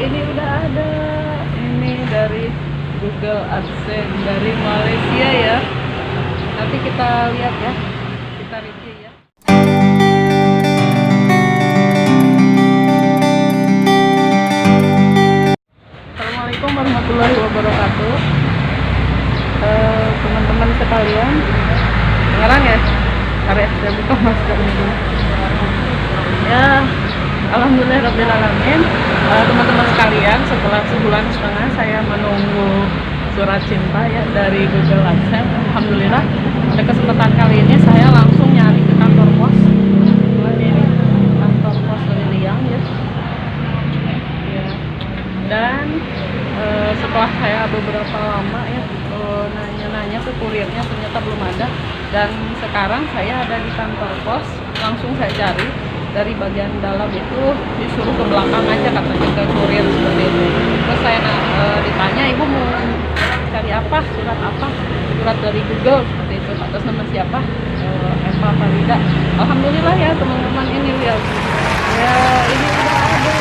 ini udah ada. Ini dari Google AdSense dari Malaysia ya. Nanti kita lihat ya, kita review ya. Assalamualaikum warahmatullahi wabarakatuh. Teman-teman sekalian, sekarang ya, karya saya buka masker dulu. Ya, alhamdulillahirobbilalamin. Teman-teman sekalian, setelah sebulan setengah saya menunggu surat cinta ya dari Google AdSense. Alhamdulillah, pada kesempatan kali ini saya langsung nyari ke kantor pos. Ini kantor pos Liliang ya. Dan setelah saya beberapa lama ya nanya-nanya ke kurirnya, ternyata belum ada. Dan sekarang saya ada di kantor pos, langsung saya cari. Dari bagian dalam itu disuruh ke belakang aja katanya ke kurir seperti itu. Terus saya ditanya, ibu mau cari apa, surat apa? Surat dari Google seperti itu. Atas nama siapa? Eva Farida. Alhamdulillah ya teman-teman, ini lihat ya, ini udah ada.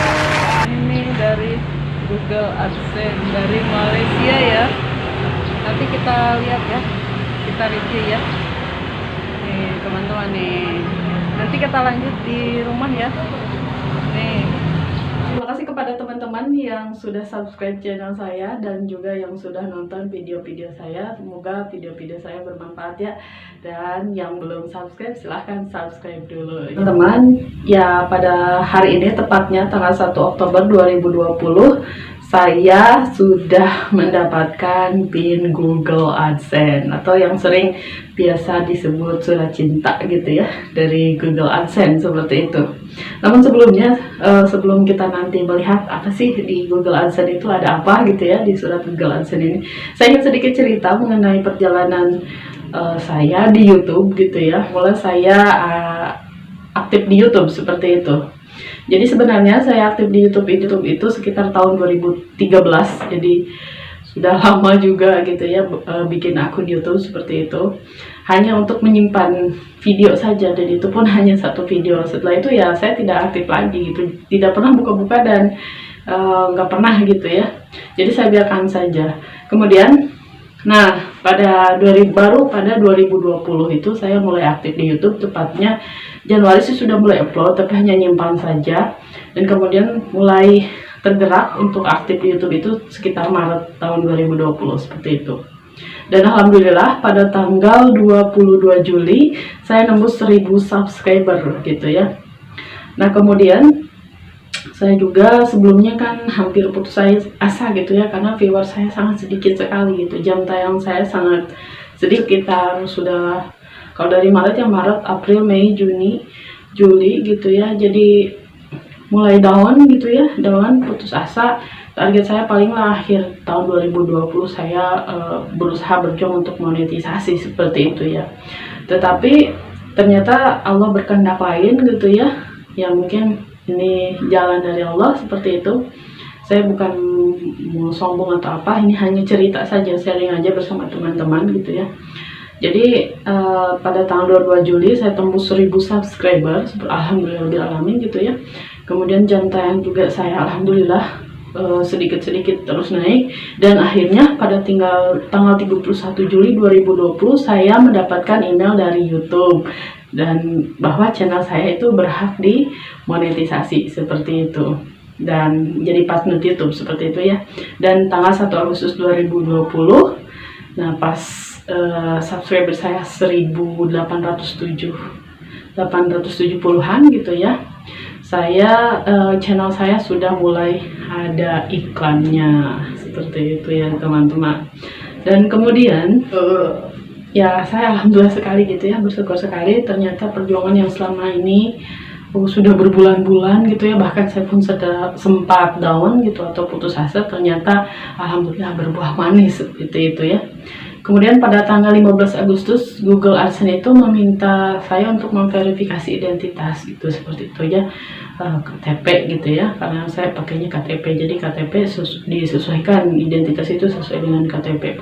Ini dari Google AdSense dari Malaysia ya. Nanti kita lihat ya, kita review ya. Nih teman-teman nih. Nanti kita lanjut di rumah ya. Nih. Terima kasih kepada teman-teman yang sudah subscribe channel saya dan juga yang sudah nonton video-video saya. Semoga video-video saya bermanfaat ya. Dan yang belum subscribe silahkan subscribe dulu. Teman-teman, ya pada hari ini tepatnya tanggal 1 Oktober 2020 saya sudah mendapatkan PIN Google AdSense atau yang sering biasa disebut surat cinta gitu ya, dari Google AdSense seperti itu. Namun sebelumnya, sebelum kita nanti melihat apa sih di Google AdSense itu ada apa gitu ya di surat Google AdSense ini, saya ingin sedikit cerita mengenai perjalanan saya di YouTube gitu ya. Mulai saya aktif di YouTube seperti itu. Jadi sebenarnya saya aktif di YouTube itu sekitar tahun 2013. Jadi sudah lama juga gitu ya bikin akun YouTube seperti itu. Hanya untuk menyimpan video saja, dan itu pun hanya satu video. Setelah itu ya saya tidak aktif lagi gitu. Tidak pernah buka-buka dan nggak pernah gitu ya. Jadi saya biarkan saja. Kemudian baru pada 2020 itu saya mulai aktif di YouTube, tepatnya Januari sih sudah mulai upload, tapi hanya nyimpan saja. Dan kemudian mulai tergerak untuk aktif di YouTube itu sekitar Maret tahun 2020 seperti itu. Dan alhamdulillah pada tanggal 22 Juli saya nembus 1000 subscriber gitu ya. Nah kemudian saya juga sebelumnya kan hampir putus asa gitu ya, karena viewer saya sangat sedikit sekali gitu. Jam tayang saya sangat sedikit, sudah kalau dari Maret ya Maret, April, Mei, Juni, Juli gitu ya. Jadi mulai down gitu ya, putus asa. Target saya paling akhir tahun 2020 saya berusaha berjuang untuk monetisasi seperti itu ya. Tetapi ternyata Allah berkehendak lain gitu ya, yang mungkin ini jalan dari Allah seperti itu. Saya bukan mau sombong atau apa, ini hanya cerita saja, sharing aja bersama teman-teman gitu ya. Jadi pada tanggal 22 Juli saya tembus 1000 subscriber, alhamdulillahirobbilalamin gitu ya. Kemudian jam tayang juga saya alhamdulillah sedikit-sedikit terus naik, dan akhirnya pada tanggal 31 Juli 2020 saya mendapatkan email dari YouTube dan bahwa channel saya itu berhak di monetisasi seperti itu dan jadi partner YouTube seperti itu ya. Dan tanggal 1 Agustus 2020, nah pas subscriber saya 870-an gitu ya, saya channel saya sudah mulai ada iklannya seperti itu ya teman-teman. Dan kemudian ya saya alhamdulillah sekali gitu ya, bersyukur sekali. Ternyata perjuangan yang selama ini sudah berbulan-bulan gitu ya, bahkan saya pun sempat down gitu atau putus asa, ternyata alhamdulillah berbuah manis seperti itu ya. Kemudian pada tanggal 15 Agustus Google AdSense itu meminta saya untuk memverifikasi identitas gitu, seperti itu ya, KTP gitu ya, karena saya pakainya KTP. Jadi KTP disesuaikan, identitas itu sesuai dengan KTP,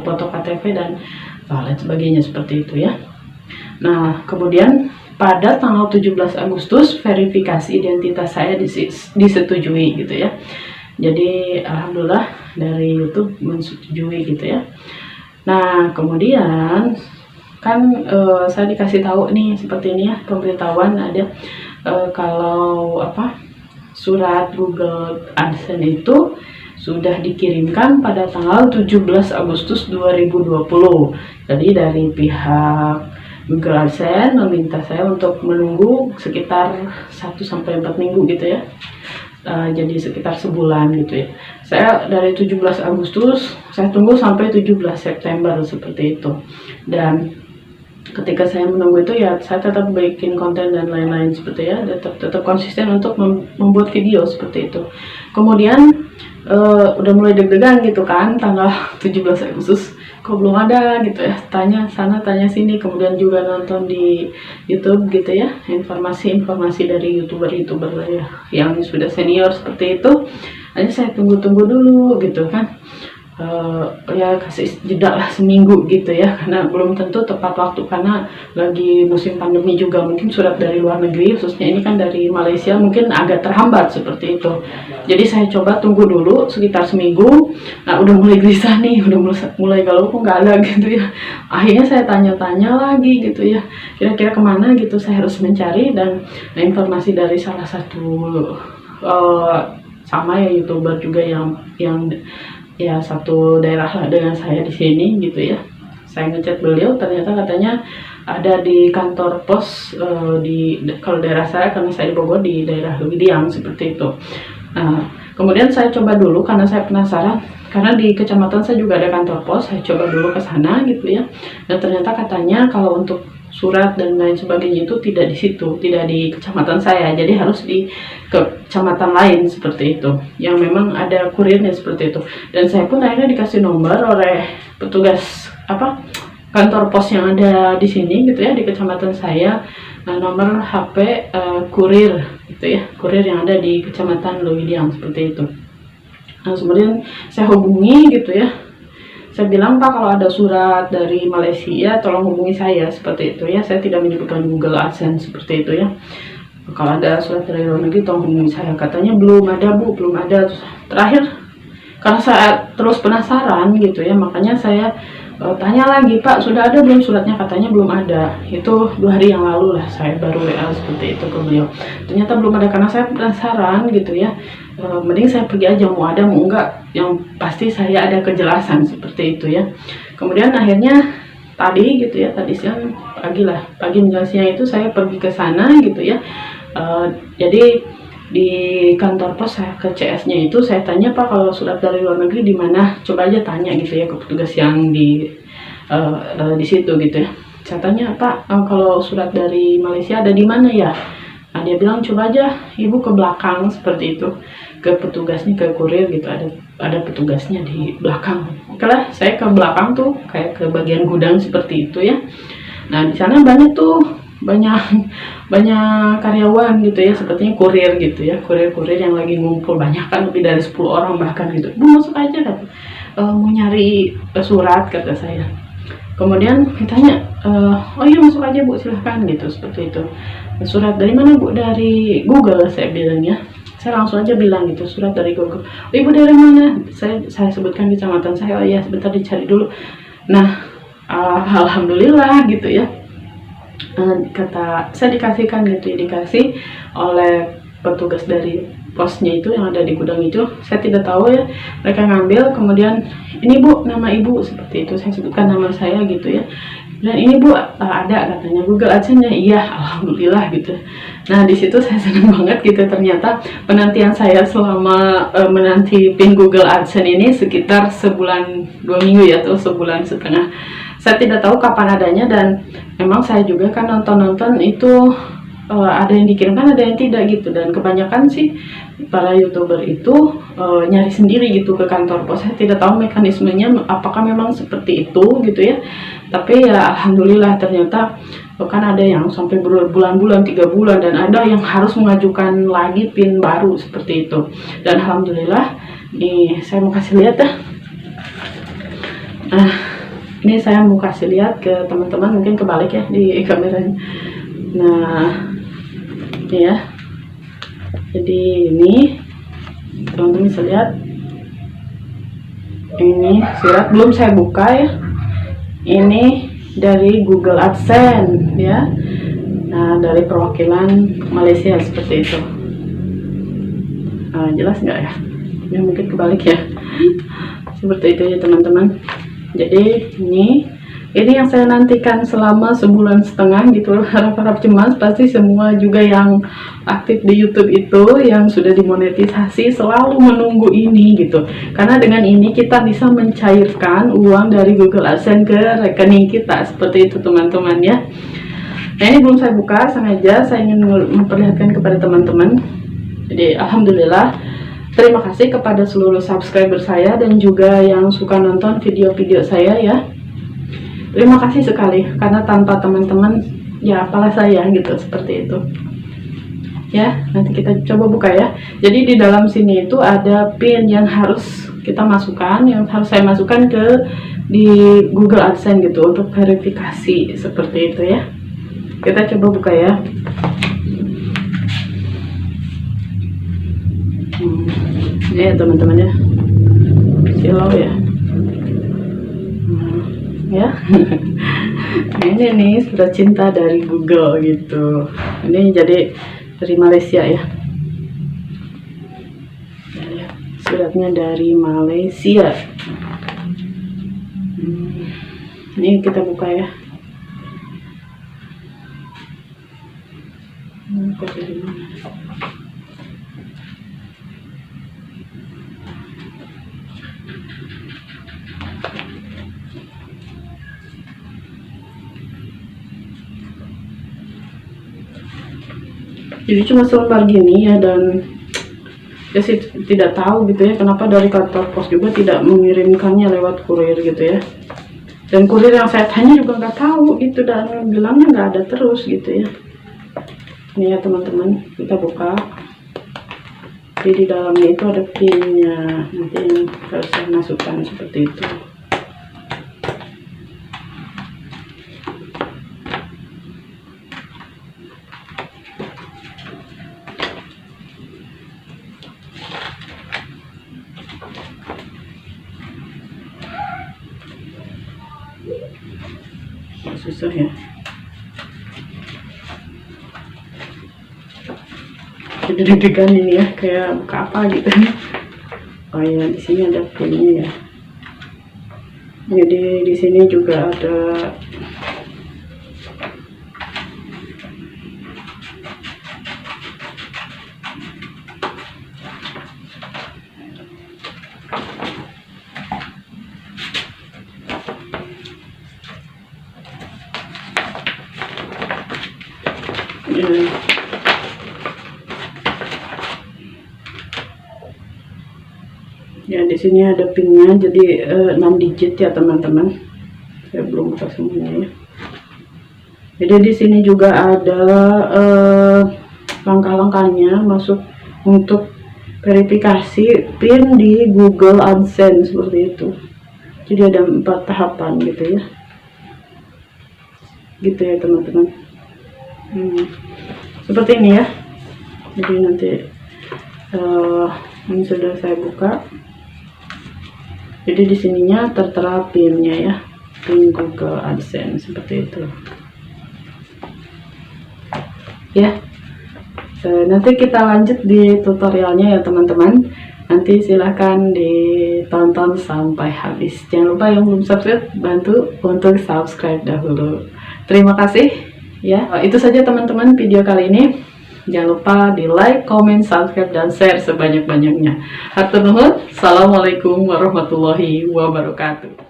foto KTP dan lain sebagainya seperti itu ya. Nah kemudian pada tanggal 17 Agustus verifikasi identitas saya disetujui gitu ya. Jadi alhamdulillah dari YouTube menyetujui gitu ya. Nah kemudian kan saya dikasih tahu nih seperti ini ya, pemberitahuan ada kalau apa, surat Google AdSense itu sudah dikirimkan pada tanggal 17 Agustus 2020. Jadi dari pihak Google AdSense meminta saya untuk menunggu sekitar 1-4 minggu gitu ya. Jadi sekitar sebulan gitu ya. Saya dari 17 Agustus saya tunggu sampai 17 September seperti itu. Dan ketika saya menunggu itu ya saya tetap bikin konten dan lain-lain seperti ya, tetap konsisten untuk membuat video seperti itu. Kemudian udah mulai deg-degan gitu kan, tanggal 17 Agustus kok belum ada gitu ya, tanya sana tanya sini, kemudian juga nonton di YouTube gitu ya, informasi-informasi dari youtuber ya, yang sudah senior seperti itu. Hanya saya tunggu-tunggu dulu gitu kan, ya kasih jeda lah seminggu gitu ya, karena belum tentu tepat waktu karena lagi musim pandemi juga. Mungkin surat dari luar negeri khususnya ini kan dari Malaysia mungkin agak terhambat seperti itu. Jadi saya coba tunggu dulu sekitar seminggu. Nah udah mulai gelisah nih, udah mulai galau kok nggak ada gitu ya. Akhirnya saya tanya-tanya lagi gitu ya, kira-kira kemana gitu. Saya harus mencari dan informasi dari salah satu sama ya youtuber juga yang ya satu daerah lah dengan saya di sini gitu ya. Saya ngechat beliau, ternyata katanya ada di kantor pos kalau daerah saya, karena saya di Bogor, di daerah Luwidiang seperti itu. Kemudian saya coba dulu karena saya penasaran, karena di kecamatan saya juga ada kantor pos. Saya coba dulu ke sana gitu ya, dan ternyata katanya kalau untuk surat dan lain sebagainya itu tidak di situ, tidak di kecamatan saya, jadi harus di kecamatan lain seperti itu, yang memang ada kurirnya seperti itu. Dan saya pun akhirnya dikasih nomor oleh petugas kantor pos yang ada di sini gitu ya, di kecamatan saya, nomor HP kurir gitu ya, kurir yang ada di kecamatan Luwidiang seperti itu. Nah kemudian saya hubungi gitu ya, saya bilang, Pak, kalau ada surat dari Malaysia tolong hubungi saya seperti itu ya. Saya tidak menyebutkan Google AdSense seperti itu ya. Kalau ada surat dari luar negeri tolong hubungi saya. Katanya belum ada Bu, belum ada. Terakhir karena saya terus penasaran gitu ya, makanya saya tanya lagi, Pak sudah ada belum suratnya? Katanya belum ada. Itu 2 hari yang lalu lah saya baru WA seperti itu ke beliau. Ternyata belum ada, karena saya penasaran gitu ya. Mending saya pergi aja, mau ada mau enggak, yang pasti saya ada kejelasan seperti itu ya. Kemudian akhirnya tadi gitu ya, tadi siang pagi menjelang siang itu saya pergi ke sana gitu ya. Jadi di kantor pos saya ke CS-nya itu saya tanya, Pak kalau surat dari luar negeri di mana? Coba aja tanya gitu ya ke petugas yang di situ gitu ya. Saya tanya, Pak kalau surat dari Malaysia ada di mana ya? Nah, dia bilang coba aja Ibu ke belakang seperti itu, ke petugasnya, ke kurir gitu, ada petugasnya di belakang. Oke lah, saya ke belakang tuh kayak ke bagian gudang seperti itu ya. Nah di sana banyak karyawan gitu ya, sepertinya kurir gitu ya, kurir yang lagi ngumpul, banyak kan, lebih dari 10 orang bahkan gitu. Bu masuk aja kata, mau nyari surat kata saya. Kemudian ditanya, oh iya masuk aja Bu silahkan gitu, seperti itu. Surat dari mana Bu? Dari Google saya bilang ya. Saya langsung aja bilang gitu, surat dari Google. Oh, Ibu dari mana? Saya sebutkan kecamatan saya. Oh ya sebentar dicari dulu. Nah alhamdulillah gitu ya, kata saya dikasihkan gitu ya, dikasih oleh petugas dari posnya itu yang ada di gudang itu. Saya tidak tahu ya, mereka ngambil, kemudian ini Bu nama Ibu seperti itu, saya sebutkan nama saya gitu ya. Dan ini Bu ada katanya Google AdSense-nya. Iya alhamdulillah gitu. Nah di situ saya senang banget gitu, ternyata penantian saya selama menanti pin Google AdSense ini sekitar sebulan 2 minggu ya, atau sebulan setengah. Saya tidak tahu kapan adanya, dan memang saya juga kan nonton itu ada yang dikirimkan, ada yang tidak gitu. Dan kebanyakan sih para youtuber itu nyari sendiri gitu ke kantor pos. Saya tidak tahu mekanismenya apakah memang seperti itu gitu ya. Tapi ya alhamdulillah ternyata kan ada yang sampai berbulan-bulan, 3 bulan, dan ada yang harus mengajukan lagi pin baru seperti itu. Dan alhamdulillah nih saya mau kasih lihat ya. Ini saya mau kasih lihat ke teman-teman, mungkin kebalik ya di kameranya. Nah ini ya, jadi ini teman-teman bisa lihat. Ini surat belum saya buka ya. Ini dari Google AdSense ya. Nah, dari perwakilan Malaysia seperti itu. Jelas nggak ya? Ini mungkin kebalik ya. Seperti itu ya teman-teman. Jadi ini yang saya nantikan selama sebulan setengah gitu. Harap-harap cemas, pasti semua juga yang aktif di YouTube itu yang sudah dimonetisasi selalu menunggu ini gitu. Karena dengan ini kita bisa mencairkan uang dari Google AdSense ke rekening kita, seperti itu teman-teman ya. Nah, ini belum saya buka, sengaja saya ingin memperlihatkan kepada teman-teman. Jadi alhamdulillah, terima kasih kepada seluruh subscriber saya dan juga yang suka nonton video-video saya ya. Terima kasih sekali, karena tanpa teman-teman ya apalah saya gitu, seperti itu ya. Nanti kita coba buka ya. Jadi di dalam sini itu ada pin yang harus kita masukkan, yang harus saya masukkan di Google AdSense gitu untuk verifikasi, seperti itu ya. Kita coba buka ya. Ya teman-teman ya, silau ya. Ya. Ini nih surat cinta dari Google gitu. Ini jadi dari Malaysia ya. Suratnya dari Malaysia. Ini kita buka ya. Jadi cuma selembar gini ya, dan ya sih tidak tahu gitu ya kenapa dari kantor pos juga tidak mengirimkannya lewat kurir gitu ya. Dan kurir yang saya tanya juga nggak tahu gitu, dan bilangnya nggak ada terus gitu ya. Ini ya teman-teman, kita buka. Jadi di dalamnya itu ada pinnya, nanti yang harus saya masukkan seperti itu. Susah ya. Jadi deg-degan ini ya, kayak buka apa gitu. Oh ya, di sini ada pinnya ya. Jadi di sini juga ada ya di sini ada pinnya, jadi 6 digit ya teman-teman. Saya belum buka semuanya ya. Jadi di sini juga ada langkah-langkahnya masuk untuk verifikasi pin di Google AdSense seperti itu. Jadi ada 4 tahapan gitu ya. Gitu ya teman-teman. Seperti ini ya. Jadi nanti ini sudah saya buka. Jadi di sininya tertera pinnya ya, pin Google AdSense seperti itu. Ya, nanti kita lanjut di tutorialnya ya teman-teman. Nanti silahkan ditonton sampai habis. Jangan lupa yang belum subscribe, bantu untuk subscribe dahulu. Terima kasih ya. Itu saja teman-teman video kali ini. Jangan lupa di like, comment, subscribe, dan share sebanyak-banyaknya. Hatur nuhun. Assalamualaikum warahmatullahi wabarakatuh.